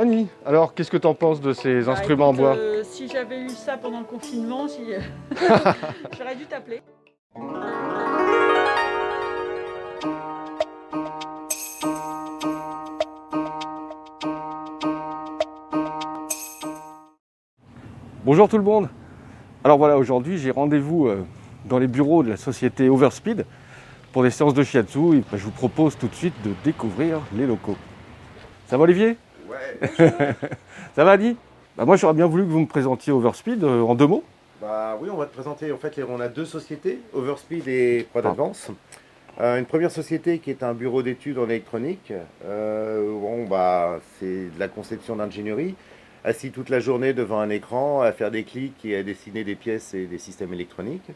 Annie, alors qu'est-ce que tu en penses de ces instruments en bois? Si j'avais eu ça pendant le confinement, j'aurais dû t'appeler. Bonjour tout le monde. Alors voilà, aujourd'hui j'ai rendez-vous dans les bureaux de la société Overspeed pour des séances de shiatsu et je vous propose tout de suite de découvrir les locaux. Ça va Olivier? Ouais. Ça va Annie? Moi j'aurais bien voulu que vous me présentiez Overspeed en 2 mots. Oui, on va te présenter, en fait, on a 2 sociétés, Overspeed et Prod Advance. Une première société qui est un bureau d'études en électronique. C'est de la conception d'ingénierie, assis toute la journée devant un écran, à faire des clics et à dessiner des pièces et des systèmes électroniques.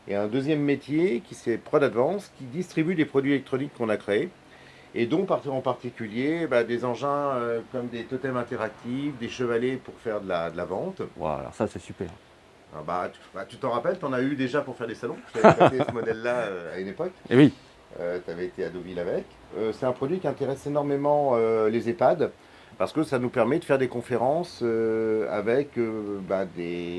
Et un deuxième métier qui c'est Prod Advance, qui distribue des produits électroniques qu'on a créés, et dont en particulier des engins comme des totems interactifs, des chevalets pour faire de la vente. Voilà, ça c'est super. Tu t'en rappelles, tu en as eu déjà pour faire des salons. Tu avais prêté ce modèle-là à une époque. Et oui. Tu avais été à Deauville avec. C'est un produit qui intéresse énormément les EHPAD parce que ça nous permet de faire des conférences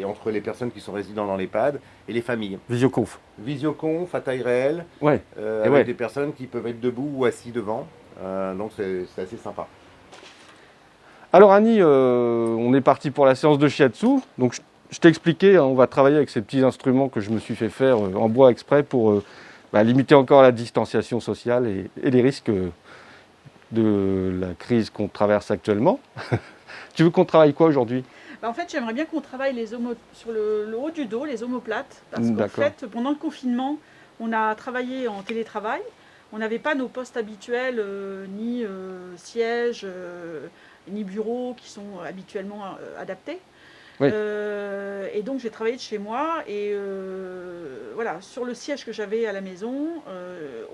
entre les personnes qui sont résidents dans l'EHPAD et les familles. Visioconf. Visioconf à taille réelle, Ouais. avec des personnes qui peuvent être debout ou assis devant. Donc c'est assez sympa. Alors Annie, on est parti pour la séance de shiatsu. Donc je t'ai expliqué, on va travailler avec ces petits instruments que je me suis fait faire en bois exprès pour limiter encore la distanciation sociale et les risques de la crise qu'on traverse actuellement. Tu veux qu'on travaille quoi aujourd'hui? En fait, j'aimerais bien qu'on travaille sur le haut du dos, les omoplates. Parce qu'en fait, pendant le confinement, on a travaillé en télétravail. On n'avait pas nos postes habituels, ni sièges, ni bureaux qui sont habituellement adaptés. Oui. Et donc j'ai travaillé de chez moi et sur le siège que j'avais à la maison,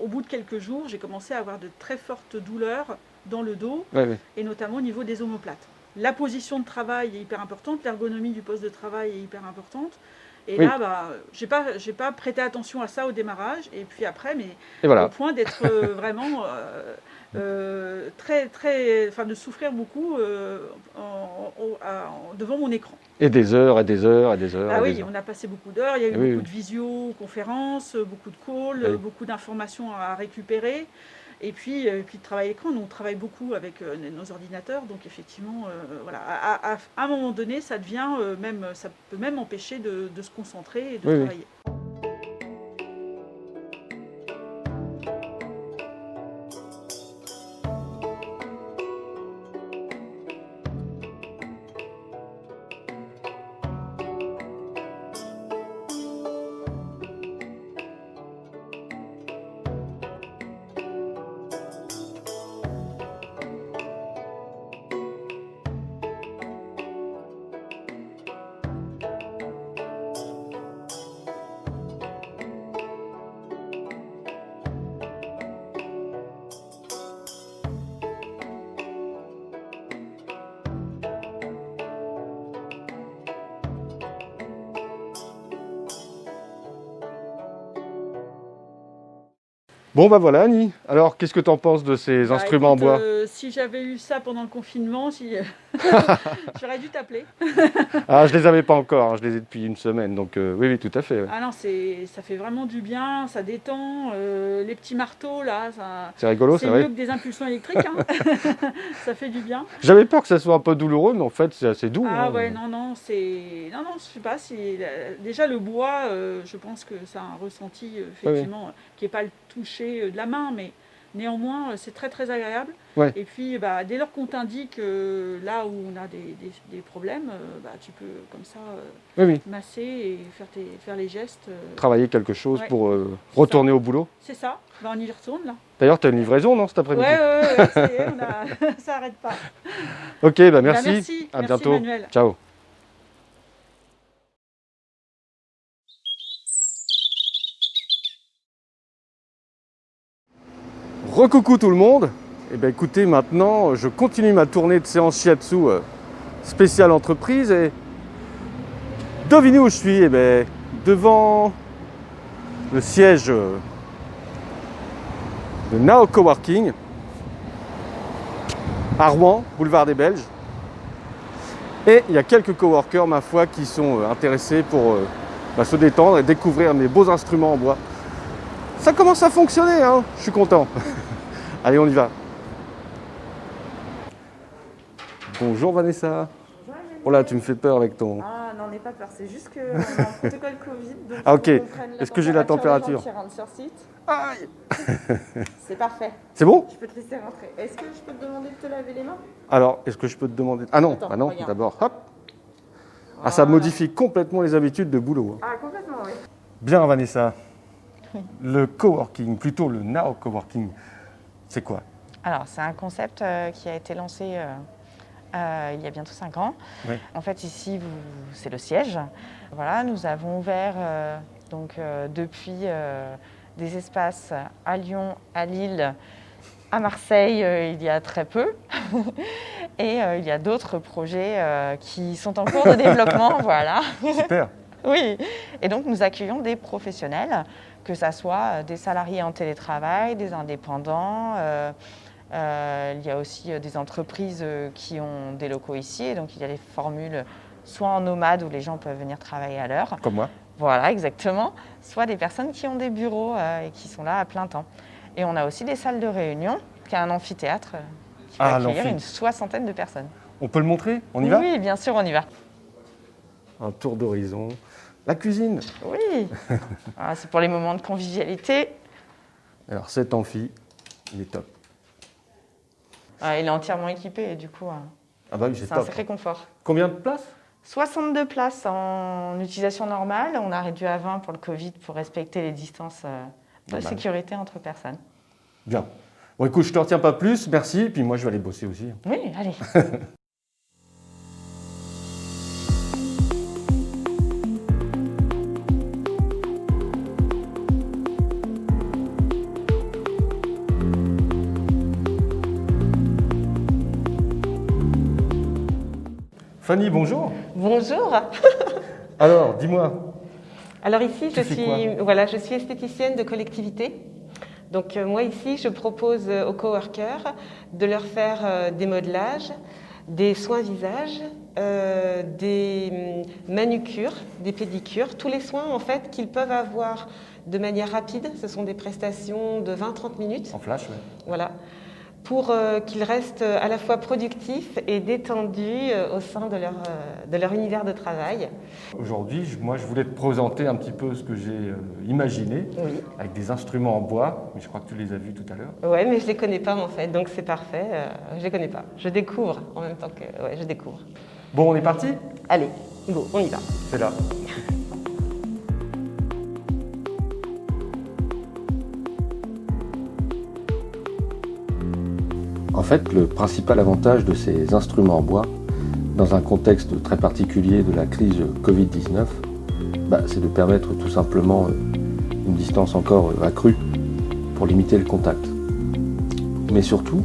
au bout de quelques jours, j'ai commencé à avoir de très fortes douleurs dans le dos, et notamment au niveau des omoplates. La position de travail est hyper importante, l'ergonomie du poste de travail est hyper importante. Et là, j'ai pas prêté attention à ça au démarrage, et puis après, au point d'être vraiment de souffrir beaucoup devant mon écran. Et des heures, et des heures, et des heures. Ah oui, on a passé beaucoup d'heures, il y a eu beaucoup de visioconférences, beaucoup de calls, beaucoup d'informations à récupérer. Et puis de travail à l'écran, nous on travaille beaucoup avec nos ordinateurs, donc effectivement, à un moment donné, ça devient ça peut même empêcher de se concentrer et de travailler. Bon voilà Annie, alors qu'est-ce que tu en penses de ces instruments en bois? Si j'avais eu ça pendant le confinement, j'aurais dû t'appeler. Je les avais pas encore, je les ai depuis une semaine, donc oui, tout à fait. Ouais. Ah non, ça fait vraiment du bien, ça détend, les petits marteaux là, c'est rigolo, c'est mieux que des impulsions électriques, hein. Ça fait du bien. J'avais peur que ça soit un peu douloureux, mais en fait c'est assez doux. Non, je sais pas, déjà le bois, je pense que ça a un ressenti effectivement qui n'est pas le toucher de la main, mais néanmoins c'est très très agréable. Ouais. Et puis dès lors qu'on t'indique là où on a des problèmes, tu peux comme ça masser et faire les gestes. Travailler quelque chose pour retourner au boulot. C'est ça, on y retourne là. D'ailleurs, tu as une livraison, non, cet après-midi? Ouais, ça y est, ça n'arrête pas. Ok, merci. À bientôt. Emmanuel. Ciao. Recoucou tout le monde. Écoutez, maintenant, je continue ma tournée de séance shiatsu spéciale entreprise et devinez où je suis? Devant le siège de Now Coworking à Rouen, boulevard des Belges. Et il y a quelques coworkers, ma foi, qui sont intéressés pour se détendre et découvrir mes beaux instruments en bois. Ça commence à fonctionner, hein, je suis content. Allez, on y va. Bonjour Vanessa. Bonjour, Oh là, tu me fais peur avec ton... Ah non, n'aie pas peur, c'est juste qu'on a un protocole Covid. Donc ah ok, est-ce que j'ai la température? Qui rentrent sur site. Aïe. C'est parfait. C'est bon? Je peux te laisser rentrer. Est-ce que je peux te demander de te laver les mains? Alors, est-ce que je peux te demander... Ah non, attends, bah non, regarde. d'abord, hop. Ah, ça modifie complètement les habitudes de boulot. Hein. Ah, complètement, oui. Bien Vanessa, le coworking, plutôt le now coworking, c'est quoi? Alors, c'est un concept qui a été lancé il y a bientôt 5 ans. Oui. En fait, ici, c'est le siège. Voilà, nous avons ouvert depuis des espaces à Lyon, à Lille, à Marseille il y a très peu. Et il y a d'autres projets qui sont en cours de développement. Voilà. Super. Oui. Et donc, nous accueillons des professionnels, que ce soit des salariés en télétravail, des indépendants. Il y a aussi des entreprises qui ont des locaux ici. Et donc, il y a des formules soit en nomade où les gens peuvent venir travailler à l'heure. Comme moi. Voilà, exactement. Soit des personnes qui ont des bureaux et qui sont là à plein temps. Et on a aussi des salles de réunion, qui est un amphithéâtre qui va accueillir une 60aine de personnes. On peut le montrer? On y va? Oui, bien sûr, on y va. Un tour d'horizon. La cuisine. Oui. Ah, c'est pour les moments de convivialité. Alors cet amphi, il est top. Ah, il est entièrement équipé et du coup, Ah bah oui, c'est c'est top. un sacré confort. Combien de places? 62 places en utilisation normale. On a réduit à 20 pour le Covid pour respecter les distances de sécurité entre personnes. Bien. Bon écoute, je te retiens pas plus, merci. Et puis moi, je vais aller bosser aussi. Oui, allez. Fanny, bonjour. Bonjour. Alors, dis-moi. Alors ici, Tu fais quoi ? je suis esthéticienne de collectivité. Donc moi ici, je propose aux coworkers de leur faire des modelages, des soins visage, des manucures, des pédicures, tous les soins en fait qu'ils peuvent avoir de manière rapide. Ce sont des prestations de 20-30 minutes. En flash, oui. Voilà. Pour qu'ils restent à la fois productifs et détendus au sein de leur univers de travail. Aujourd'hui, moi, je voulais te présenter un petit peu ce que j'ai imaginé, Oui. avec des instruments en bois, mais je crois que tu les as vus tout à l'heure. Ouais, mais je les connais pas en fait, donc c'est parfait. Je les connais pas. Je découvre en même temps que je découvre. Bon, on est parti ? Allez, go, on y va. C'est là. En fait, le principal avantage de ces instruments en bois, dans un contexte très particulier de la crise Covid-19, c'est de permettre tout simplement une distance encore accrue pour limiter le contact. Mais surtout,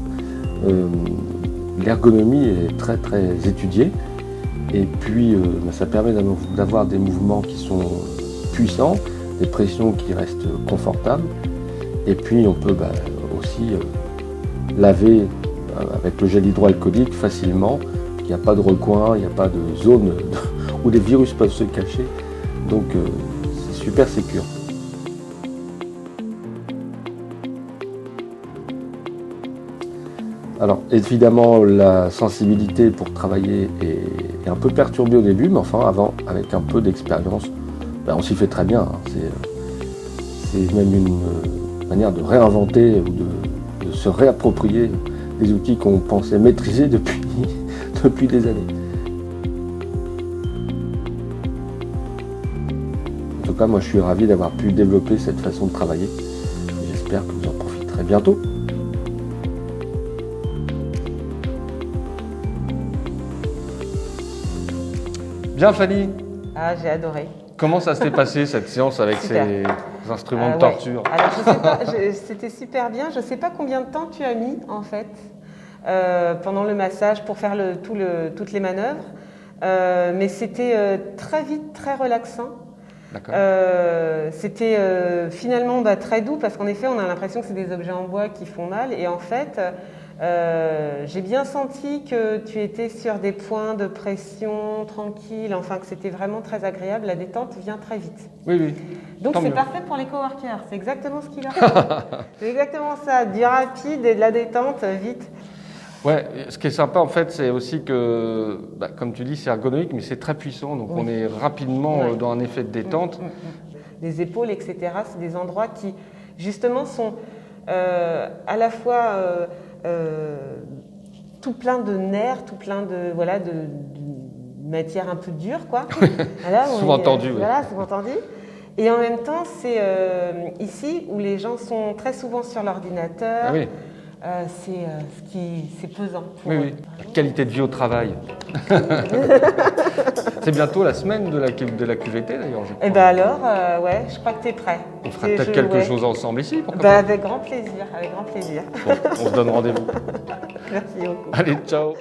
l'ergonomie est très très étudiée et puis ça permet d'avoir des mouvements qui sont puissants, des pressions qui restent confortables et puis on peut aussi laver avec le gel hydroalcoolique facilement. Il n'y a pas de recoin, il n'y a pas de zone où les virus peuvent se cacher. Donc c'est super sécure. Alors évidemment la sensibilité pour travailler est un peu perturbée au début, mais enfin avant, avec un peu d'expérience, on s'y fait très bien. Hein. C'est même une manière de réinventer ou de se réapproprier des outils qu'on pensait maîtriser depuis des années. En tout cas, moi je suis ravi d'avoir pu développer cette façon de travailler. J'espère que vous en profiterez bientôt. Bien Fanny, Ah, j'ai adoré. comment ça s'est passé cette séance avec Super. ces instruments de Ouais. torture? Alors, je sais pas, c'était super bien. Je ne sais pas combien de temps tu as mis, en fait, pendant le massage pour faire toutes les manœuvres. Mais c'était très vite, très relaxant. D'accord. C'était finalement très doux parce qu'en effet, on a l'impression que c'est des objets en bois qui font mal. Et en fait, J'ai bien senti que tu étais sur des points de pression tranquille, enfin que c'était vraiment très agréable. La détente vient très vite. Oui, oui. Donc c'est parfait pour les coworkers, c'est exactement ce qu'il leur faut. C'est exactement ça, du rapide et de la détente vite. Ouais, ce qui est sympa en fait, c'est aussi que, comme tu dis, c'est ergonomique, mais c'est très puissant, donc on est rapidement dans un effet de détente. Les épaules, etc., c'est des endroits qui justement sont à la fois tout plein de nerfs, tout plein de matière un peu dure, quoi. Voilà, souvent entendu. Voilà, souvent entendu. Et en même temps, c'est ici où les gens sont très souvent sur l'ordinateur. Ah oui. C'est pesant. Oui. Qualité de vie au travail. C'est bientôt la semaine de la QVT d'ailleurs, je crois. Et bien alors, je crois que tu es prêt. On fera peut-être quelque chose ensemble ici, pourquoi pas. Avec grand plaisir, avec grand plaisir. Bon, on se donne rendez-vous. Merci beaucoup. Allez, ciao.